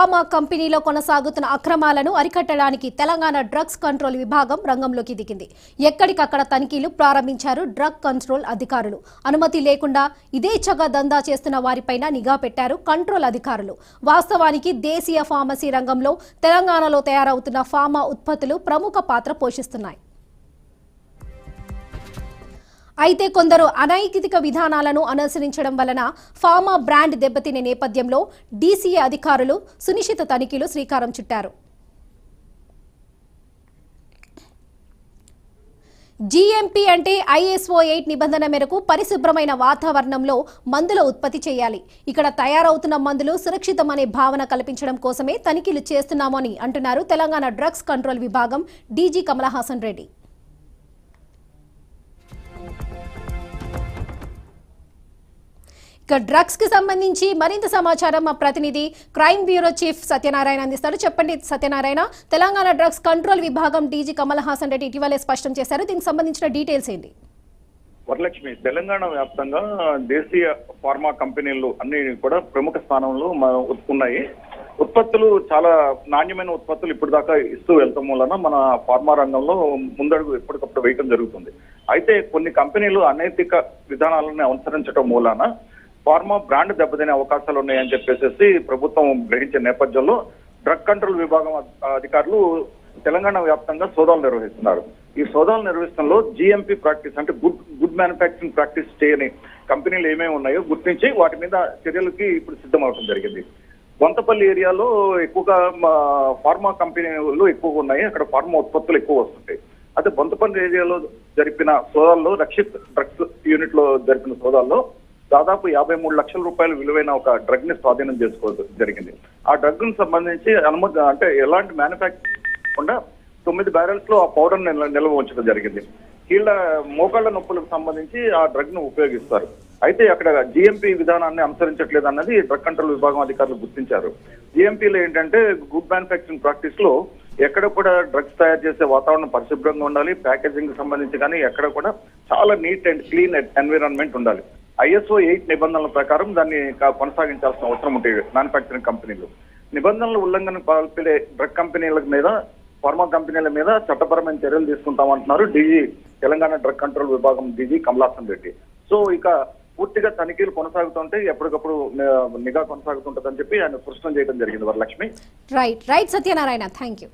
Pharma కంపెనీలో కొనసాగుతున్న అక్రమాలను అరికట్టడానికి తెలంగాణ డ్రగ్స్ కంట్రోల్ విభాగం రంగంలోకి దిగింది. ఎక్కడికక్కడ తనిఖీలు ప్రారంభించారు డ్రగ్ కంట్రోల్ అధికారులు. అనుమతి లేకుండా ఇదేచ్ఛగా దందా చేస్తున్న వారిపైన నిఘా పెట్టారు కంట్రోల్ అధికారులు. వాస్తవానికి దేశీయ ఫార్మసీ రంగంలో తెలంగాణలో తయారవుతున్న ఫార్మా ఉత్పత్తులు ప్రముఖ పాత్ర పోషిస్తున్నాయి. అయితే కొందరు అనైతిక విధానాలను అనుసరించడం వలన ఫార్మా బ్రాండ్ దెబ్బతినే నేపథ్యంలో డీసీఏ అధికారులు సునిశ్చిత తనిఖీలు శ్రీకారం చుట్టారు. జీఎంపీ అంటే ISO 8 నిబంధన మేరకు పరిశుభ్రమైన వాతావరణంలో మందుల ఉత్పత్తి చేయాలి. ఇక్కడ తయారవుతున్న మందులు సురక్షితమనే భావన కల్పించడం కోసమే తనిఖీలు చేస్తున్నామని అంటున్నారు తెలంగాణ డ్రగ్స్ కంట్రోల్ విభాగం డీజీ కమలహాసన్ రెడ్డి. డ్రగ్స్ కి సంబంధించి మరింత సమాచారం మా ప్రతినిధి క్రైమ్ బ్యూరో చీఫ్ సత్యనారాయణ అందిస్తారు. చెప్పండి సత్యనారాయణ, తెలంగాణ డ్రగ్స్ కంట్రోల్ విభాగం డీజీ కమలహాసన్ రెడ్డి ఇటీవలే స్పష్టం చేశారు. దీనికి సంబంధించిన డీటెయిల్స్ ఏంటి? వరలక్ష్మి, తెలంగాణ వ్యాప్తంగా దేశీయ ఫార్మా కంపెనీలు అన్ని కూడా ప్రముఖ స్థానంలో ఉన్నాయి. ఉత్పత్తులు చాలా నాణ్యమైన ఉత్పత్తులు ఇప్పుడు దాకా ఇస్తూ వెళ్తాం వలన మన ఫార్మా రంగంలో ముందడుగు ఎప్పటికప్పుడు వేయటం జరుగుతుంది. అయితే కొన్ని కంపెనీలు అనైతిక విధానాలను అనుసరించడం మూలాన ఫార్మా బ్రాండ్ దెబ్బతినే అవకాశాలు ఉన్నాయని చెప్పేసి ప్రభుత్వం గ్రహించిన నేపథ్యంలో డ్రగ్ కంట్రోల్ విభాగం అధికారులు తెలంగాణ వ్యాప్తంగా సోదాలు నిర్వహిస్తున్నారు. ఈ సోదాలు నిర్వహించడంలో GMP ప్రాక్టీస్ అంటే గుడ్ మ్యానుఫ్యాక్చరింగ్ ప్రాక్టీస్ చేయని కంపెనీలు ఏమేమి ఉన్నాయో గుర్తించి వాటి మీద చర్యలకి ఇప్పుడు సిద్ధమవడం జరిగింది. బొంతపల్లి ఏరియాలో ఎక్కువగా ఫార్మా కంపెనీలు ఎక్కువగా ఉన్నాయి. అక్కడ ఫార్మా ఉత్పత్తులు ఎక్కువ వస్తుంటాయి. అయితే బొంతపల్లి ఏరియాలో జరిపిన సోదాల్లో రక్షిత్ డ్రగ్స్ యూనిట్ లో జరిపిన సోదాల్లో దాదాపు 53 లక్షల రూపాయలు విలువైన ఒక డ్రగ్ ని స్వాధీనం చేసుకోవడం జరిగింది. ఆ డ్రగ్ ను సంబంధించి అంటే ఎలాంటి మ్యానుఫ్యాక్చరింగ్ కాకుండా 9 బ్యారెల్స్ లో ఆ పౌడర్ నిల్వ ఉంచడం జరిగింది. మోకాళ్ల నొప్పులకు సంబంధించి ఆ డ్రగ్ ను ఉపయోగిస్తారు. అయితే అక్కడ GMP విధానాన్ని అనుసరించట్లేదు అన్నది డ్రగ్ కంట్రోల్ విభాగం అధికారులు గుర్తించారు. GMPలో ఏంటంటే గుడ్ మ్యానుఫ్యాక్చరింగ్ ప్రాక్టీస్ లో ఎక్కడ కూడా డ్రగ్స్ తయారు చేసే వాతావరణం పరిశుభ్రంగా ఉండాలి. ప్యాకేజింగ్ సంబంధించి కానీ ఎక్కడ కూడా చాలా నీట్ అండ్ క్లీన్ ఎన్విరాన్మెంట్ ఉండాలి. ISO 8 నిబంధనల ప్రకారం దాన్ని కొనసాగించాల్సిన అవసరం ఉంటుంది. మ్యానుఫ్యాక్చరింగ్ కంపెనీలు నిబంధనల ఉల్లంఘన పాల్పడే డ్రగ్ కంపెనీల మీద, ఫార్మా కంపెనీల మీద చట్టపరమైన చర్యలు తీసుకుంటామంటున్నారు డీజీ తెలంగాణ డ్రగ్ కంట్రోల్ విభాగం డీజీ కమలాసన్ రెడ్డి. సో ఇక పూర్తిగా తనిఖీలు కొనసాగుతుంటే ఎప్పటికప్పుడు నిఘా కొనసాగుతుంటుందని చెప్పి ఆయన స్పష్టం చేయడం జరిగింది. Varalakshmi. Right Satyanarayana, thank you.